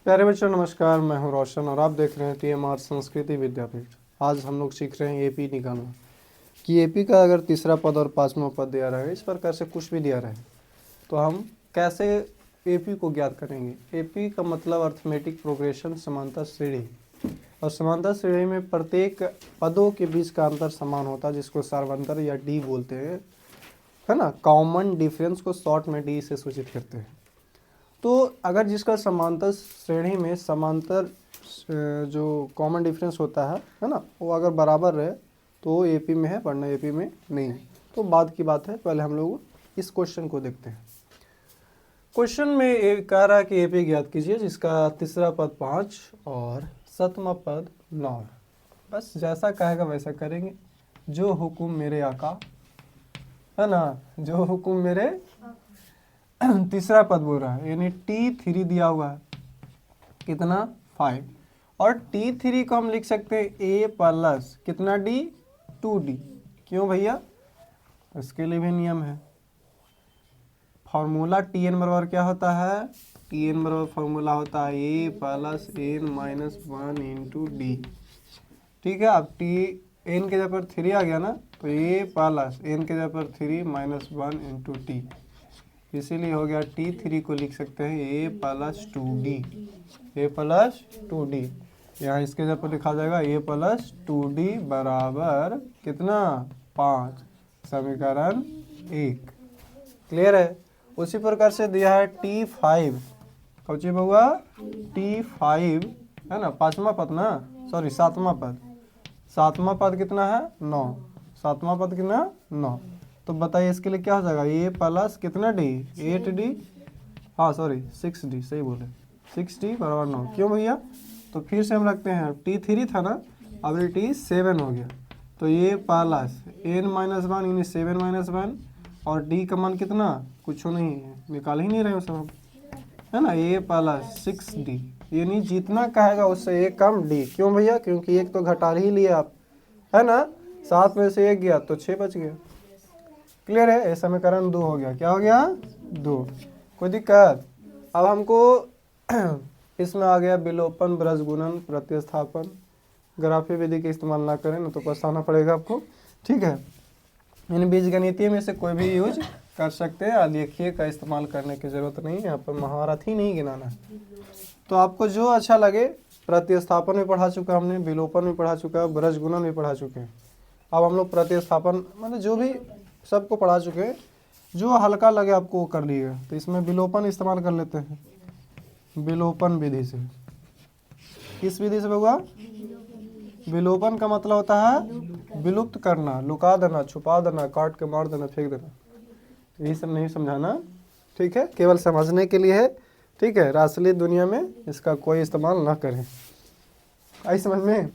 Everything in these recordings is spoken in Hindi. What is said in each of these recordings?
प्यारे बच्चों नमस्कार, मैं हूं रोशन और आप देख रहे हैं TMR संस्कृति विद्यापीठ। आज हम लोग सीख रहे हैं एपी निकालना कि एपी का अगर तीसरा पद और पांचवा पद दिया रहे, इस प्रकार से कुछ भी दिया रहे तो हम कैसे एपी को ज्ञात करेंगे। एपी का मतलब अर्थमेटिक प्रोग्रेशन, समांतर श्रेणी, और समांतर श्रेणी में प्रत्येक पदों के बीच का अंतर समान होता है, जिसको सार्वंतर या डी बोलते हैं, है ना। कॉमन डिफरेंस को शॉर्ट में डी से सूचित करते हैं। तो अगर जिसका समांतर श्रेणी में समांतर जो कॉमन डिफरेंस होता है ना, वो अगर बराबर रहे तो एपी में है, वरना एपी में नहीं है। तो बाद की बात है, पहले हम लोग इस क्वेश्चन को देखते हैं। क्वेश्चन में कह रहा है कि एपी ज्ञात कीजिए जिसका तीसरा पद 5 और सतमा पद 9 है। बस जैसा कहेगा वैसा करेंगे। जो हुकुम मेरे आका, है ना, जो हुकुम मेरे, तीसरा पद बोल रहा है, यानी T3 दिया हुआ है, कितना 5, और T3 को हम लिख सकते हैं A प्लस कितना D 2D। क्यों भैया? इसके लिए भी नियम है। फॉर्मूला Tn बराबर क्या होता है? Tn बराबर फॉर्मूला होता है A plus n minus 1 into D. ठीक है, अब n के जगह पर 3 आ गया ना, तो A प्लस n के जगह पर 3 माइनस 1 इंटू टी, इसीलिए हो गया T3 को लिख सकते हैं A plus 2D, A plus 2D। यहाँ इसके जगह पर लिखा जाएगा A प्लस 2D बराबर कितना 5, समीकरण 1। क्लियर है? उसी प्रकार से दिया है T5, कौची होगा T5, है ना, पांचवा पद ना, सॉरी सातवां पद। सातवां पद कितना है 9, सातवां पद कितना 9। तो बताइए इसके लिए क्या हो जाएगा? ए प्लस कितना डी 8D, हाँ सॉरी 6D, सही बोले 6D बराबर 9। क्यों भैया? तो फिर से हम रखते हैं, T3 था ना, अब ये T7 हो गया, तो ये प्लस n माइनस 1 यानी 7 माइनस 1, और d का मान कितना, कुछ नहीं है, निकाल ही नहीं रहे सब हम, है ना। a प्लस 6D, यानी जितना कहेगा उससे एक कम d। क्यों भैया? क्योंकि एक तो घटा ही लिया आप, है ना, 7 में से 1 गया तो 6 बच गया। क्लियर है? समीकरण 2 हो गया। क्या हो गया? 2। कोई दिक्कत? अब हमको इसमें आ गया विलोपन, ब्रज गुणन, प्रतिस्थापन। ग्राफी विधि का इस्तेमाल ना करें ना तो पछताना पड़ेगा आपको। ठीक है, इन बीजगणितीय में से कोई भी यूज कर सकते हैं। आलेखीय का इस्तेमाल करने की जरूरत नहीं है, यहाँ पर महारथ ही नहीं गिनाना है। तो आपको जो अच्छा लगे, प्रतिस्थापन भी पढ़ा चुका हमने, विलोपन भी पढ़ा चुका है, ब्रज गुणन भी पढ़ा चुके हैं। अब हम लोग प्रतिस्थापन, मतलब जो भी सबको पढ़ा चुके हैं, जो हल्का लगे आपको वो कर लीजिएगा। तो इसमें विलोपन इस्तेमाल कर लेते हैं, विलोपन विधि से। किस विधि से होगा? विलोपन का मतलब होता है विलुप्त करना, लुका देना, छुपा देना, काट के मार देना, फेंक देना। यही सब नहीं समझाना, ठीक है, केवल समझने के लिए है। ठीक है, रासलीय दुनिया में इसका कोई इस्तेमाल ना करें। आई समझ में?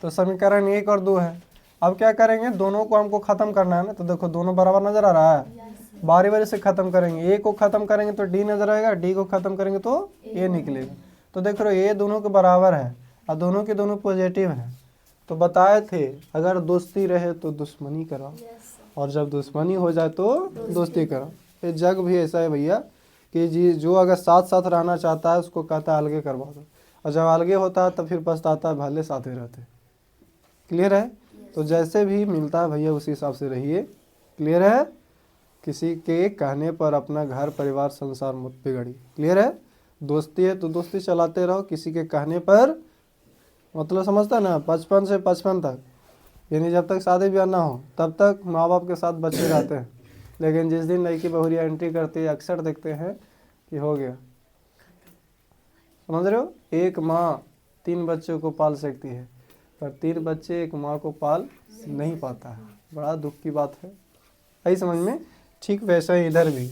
तो समीकरण 1 और 2 है। अब क्या करेंगे, दोनों को हमको खत्म करना है ना, तो देखो दोनों बराबर नजर आ रहा है, बारी बारी से खत्म करेंगे। ए को खत्म करेंगे तो डी नजर आएगा, डी को खत्म करेंगे तो ए निकलेगा। तो देख रहे हो ये दोनों के बराबर है और दोनों के दोनों पॉजिटिव है। तो बताए थे अगर दोस्ती रहे तो दुश्मनी कराओ, और जब दुश्मनी हो जाए तो दोस्ती कराओ। ये जग भी ऐसा है भैया कि जी जो अगर साथ साथ रहना चाहता है उसको कहता है अलगे करवा दो, और जब अलगे होता है तब फिर पछताता है भले साथ ही रहते। क्लियर है? तो जैसे भी मिलता है भैया उसी हिसाब से रहिए। क्लियर है? किसी के कहने पर अपना घर परिवार संसार मत बिगड़ी। क्लियर है? दोस्ती है तो दोस्ती चलाते रहो, किसी के कहने पर, मतलब समझता है ना, 55 से 55 तक, यानी जब तक शादी ब्याह ना हो तब तक माँ बाप के साथ बच्चे रहते हैं। लेकिन जिस दिन लड़की बहुरिया एंट्री करती है अक्सर देखते हैं कि हो गया। समझ रहे हो? एक माँ 3 बच्चों को पाल सकती है, पर 3 बच्चे एक माँ को पाल नहीं पाता है। बड़ा दुख की बात है। आई समझ में? ठीक वैसा ही इधर भी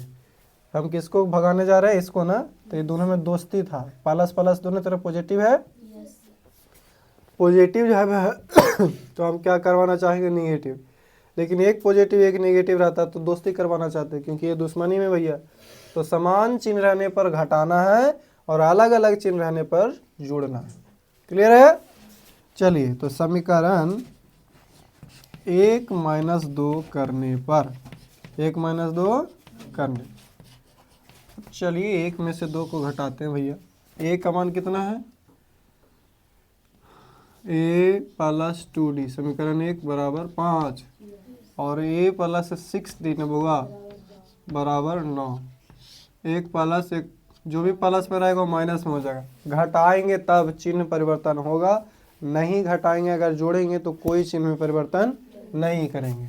हम किसको भगाने जा रहे हैं, इसको ना। तो ये दोनों में दोस्ती था, प्लस प्लस दोनों तरफ पॉजिटिव है, पॉजिटिव जो है तो हम क्या करवाना चाहेंगे, निगेटिव। लेकिन एक पॉजिटिव एक नेगेटिव रहता तो दोस्ती करवाना चाहते हैं, क्योंकि ये दुश्मनी में भैया। तो समान चिन्ह रहने पर घटाना है और अलग अलग चिन्ह रहने पर जोड़ना है। क्लियर है? चलिए, तो समीकरण 1 माइनस 2 करने पर, 1 माइनस 2 करने, चलिए 1 में से 2 को घटाते हैं भैया। ए का मान कितना है, ए प्लस 2d, समीकरण 1 बराबर 5, और ए प्लस 6d न होगा बराबर 9। एक प्लस एक, जो भी प्लस में रहेगा वो माइनस में हो जाएगा। घटाएंगे तब चिन्ह परिवर्तन होगा, नहीं घटाएंगे अगर जोड़ेंगे तो कोई चिन्ह में परिवर्तन नहीं करेंगे।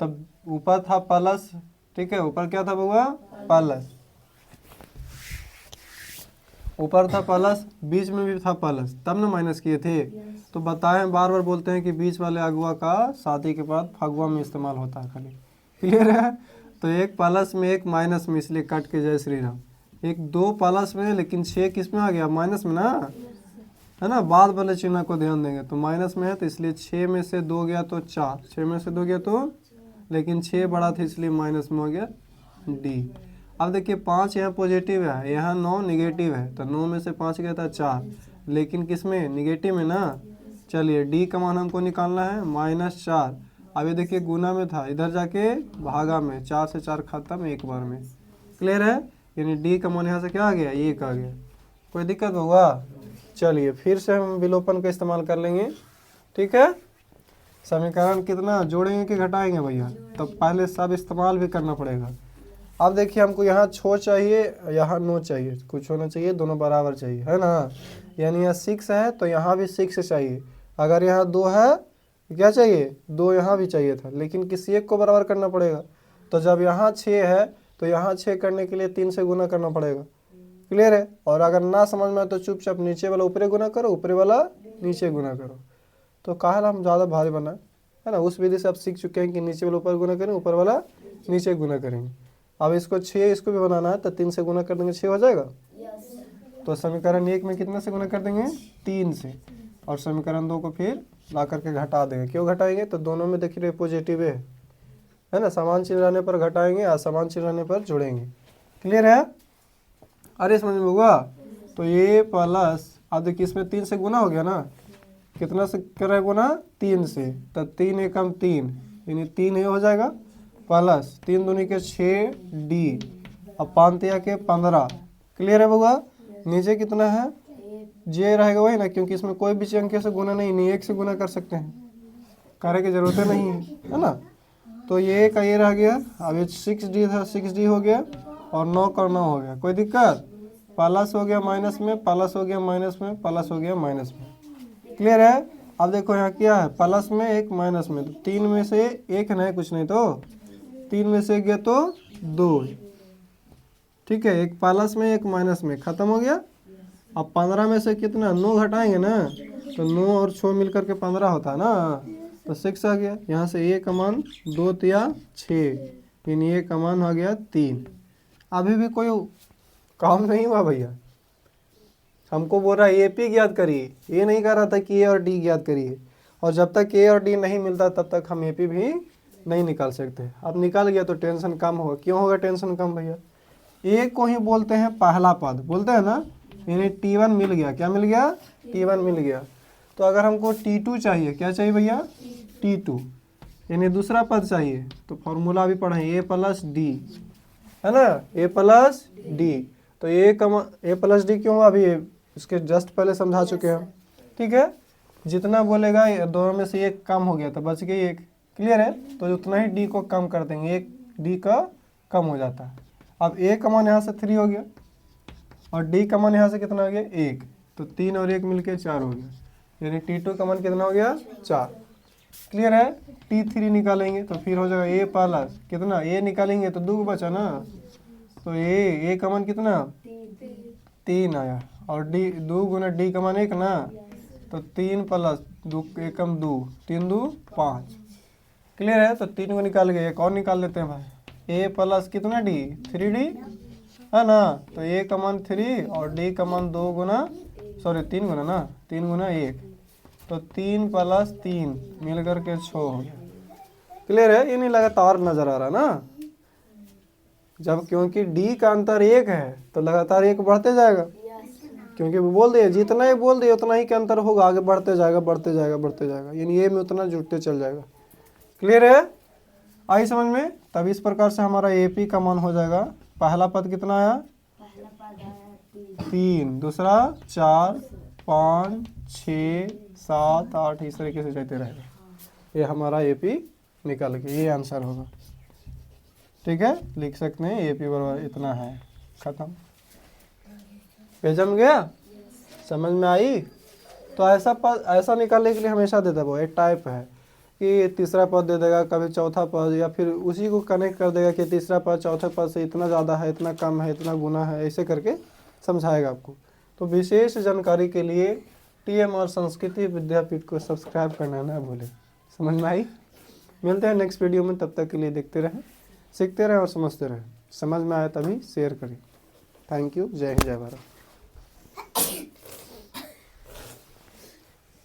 तब ऊपर था प्लस, ठीक है, ऊपर क्या था बउआ, प्लस, ऊपर था प्लस, बीच में भी था प्लस, तब ना माइनस किए थे। तो बताएं, बार बार बोलते हैं कि बीच वाले अगुआ का शादी के बाद फगुआ में इस्तेमाल होता है खाली, क्लियर है। तो एक प्लस में एक माइनस में, इसलिए कट के जय श्री राम। एक 2 प्लस में, लेकिन 6 किस में आ गया, माइनस में ना, है ना। बाद वाले चिन्ह को ध्यान देंगे तो माइनस में है, तो इसलिए 6 में से 2 गया तो 4, 6 में से 2 गया तो, लेकिन 6 बड़ा था इसलिए माइनस में हो गया डी। अब देखिए 5 यहाँ पॉजिटिव है, यहाँ 9 निगेटिव है, तो 9 में से 5 गया था 4, लेकिन किस में, निगेटिव में ना। चलिए डी का मान हमको निकालना है -4। अब ये देखिए गुना में था, इधर जाके भागा में, 4 से 4 खत्म एक बार में, क्लियर है। यानी डी का मान यहाँ से क्या आ गया, 1 आ गया। कोई दिक्कत होगा। चलिए फिर से हम विलोपन का इस्तेमाल कर लेंगे, ठीक है। समीकरण कितना जोड़ेंगे कि घटाएंगे भैया, तो पहले सब इस्तेमाल भी करना पड़ेगा। अब देखिए हमको यहाँ छो चाहिए, यहाँ नो चाहिए, कुछ होना चाहिए, दोनों बराबर चाहिए, है ना। यानी यहाँ 6 है तो यहाँ भी 6 चाहिए। अगर यहाँ 2 है क्या चाहिए, 2 यहाँ भी चाहिए था, लेकिन किसी एक को बराबर करना पड़ेगा। तो जब यहाँ 6 है तो यहाँ 6 करने के लिए 3 से गुना करना पड़ेगा, क्लियर है। और अगर ना समझ में आए तो चुपचाप नीचे वाला ऊपरे गुना करो, ऊपरे वाला नीचे गुना करो। तो काहे हम ज़्यादा भारी बना, है ना। उस विधि से आप सीख चुके हैं कि नीचे वाला ऊपर गुना करें, ऊपर वाला नीचे गुना करेंगे। अब इसको 6 इसको भी बनाना है तो 3 से गुना कर देंगे, 6 हो जाएगा। तो समीकरण 1 में कितने से गुना कर देंगे, 3 से, और समीकरण 2 को फिर ला करके घटा देंगे। क्यों घटाएंगे, तो दोनों में देखिए पॉजिटिव है ना। समान चिन्ह रहने पर घटाएंगे, असमान चिन्ह रहने पर जोड़ेंगे, क्लियर है। अरे समझ में होगा। तो ये प्लस, अब देखिए इसमें 3 से गुना हो गया ना, कितना से कर रहे गुना, 3 से, तो 3 एकम 3, यानी 3 ये हो जाएगा, प्लस 3 दूनी के 6 डी, अब 5 के 15, क्लियर है बउआ। नीचे कितना है, जे रहेगा वही ना, क्योंकि इसमें कोई भी अंक से गुना नहीं, 1 से गुना कर सकते हैं, करने की जरूरत नहीं है ना। तो ये का ये रह गया। अब ये 6d था, 6d हो गया, और 9 का 9 हो गया। कोई दिक्कत, प्लस हो गया माइनस में, प्लस हो गया माइनस में, प्लस हो गया माइनस में, क्लियर है। अब देखो यहाँ क्या है, प्लस में एक माइनस में, तो 3 में से 1 नहीं, कुछ नहीं, तो 3 में से गया तो 2, ठीक है। एक प्लस में एक माइनस में, खत्म हो गया। अब 15 में से कितना, 9 घटाएंगे ना, तो 9 और 6 मिलकर के 15 होता है ना, तो 6 आ गया। यहाँ से ए का मान 2 तिया 6, यानी ए का मान आ गया 3। अभी भी कोई काम नहीं हुआ भैया, हमको बोल रहा है ए पी ज्ञात करिए, ये नहीं कह रहा था कि ए और डी ज्ञात करिए। और जब तक ए और डी नहीं मिलता तब तक हम ए पी भी नहीं निकाल सकते। अब निकाल गया तो टेंशन कम होगा। क्यों होगा टेंशन कम भैया, ए को ही बोलते हैं पहला पद, बोलते हैं ना। यानी T1 मिल गया, क्या मिल गया, T1 मिल गया। तो अगर हमको T2 चाहिए, क्या चाहिए भैया, T2, यानी दूसरा पद चाहिए, तो फॉर्मूला भी पढ़े, ए प्लस डी, है ना, ए प्लस डी। तो ए प्लस डी क्यों, अभी इसके जस्ट पहले समझा चुके हैं, ठीक है। जितना बोलेगा दोनों में से एक कम हो गया तो बच गई एक, क्लियर है। तो उतना ही डी को कम कर देंगे, एक डी का कम हो जाता है। अब ए का मान यहाँ से 3 हो गया, और डी का मान यहाँ से कितना हो गया, 1, तो 3 और 1 मिलके 4 हो गया, यानी T2 का मान कितना हो गया, 4, क्लियर है। T3 निकालेंगे तो फिर हो जाएगा ए प्लस कितना, ए निकालेंगे तो 2 बचा ना, तो ए का मान कितना, 3 आया, और डी 2 गुना डी का मान 1 ना, तो 3 प्लस 2 एकम 2, 3 2 5, क्लियर है। तो 3 को निकाल गए, एक और निकाल लेते हैं भाई, ए प्लस कितना डी, 3d, है ना। तो ए का मान 3 और डी का मान 2 गुना, सॉरी 3 गुना ना, 3 गुना 1, तो 3 प्लस 3 मिल करके 6 हो गया, क्लियर है। ये नहीं लगातार नजर आ रहा ना, जब क्योंकि डी का अंतर 1 है तो लगातार 1 बढ़ते जाएगा, क्योंकि वो बोल दिए जितना ही बोल दिए उतना ही के अंतर होगा, आगे बढ़ते जाएगा बढ़ते जाएगा बढ़ते जाएगा, यानी ए में उतना जुड़ते चल जाएगा, क्लियर है। आई समझ में। तब इस प्रकार से हमारा एपी का मान हो जाएगा, पहला पद कितना आया, 3, दूसरा 4, 5, 6, 7, 8 इस तरीके से जाते रहेगा। ये हमारा एपी निकल गया, ये आंसर होगा। ठीक है, लिख सकते हैं एपी बराबर इतना है, खत्म। पेज में गया, समझ में आई? तो ऐसा निकालने के लिए हमेशा देता है वो, एक टाइप है कि तीसरा पद दे देगा, कभी चौथा पद, या फिर उसी को कनेक्ट कर देगा कि तीसरा पद चौथे पद से इतना ज़्यादा है, इतना कम है, इतना गुना है, ऐसे करके समझाएगा आपको। तो विशेष जानकारी के लिए टीएम और संस्कृति विद्यापीठ को सब्सक्राइब करना ना भूलें। समझ में आई? मिलते हैं नेक्स्ट वीडियो में, तब तक के लिए देखते रहें, सीखते रहें और समझते रहें। समझ में आया तभी शेयर करें। Thank you. जय हिंद, जय भारत।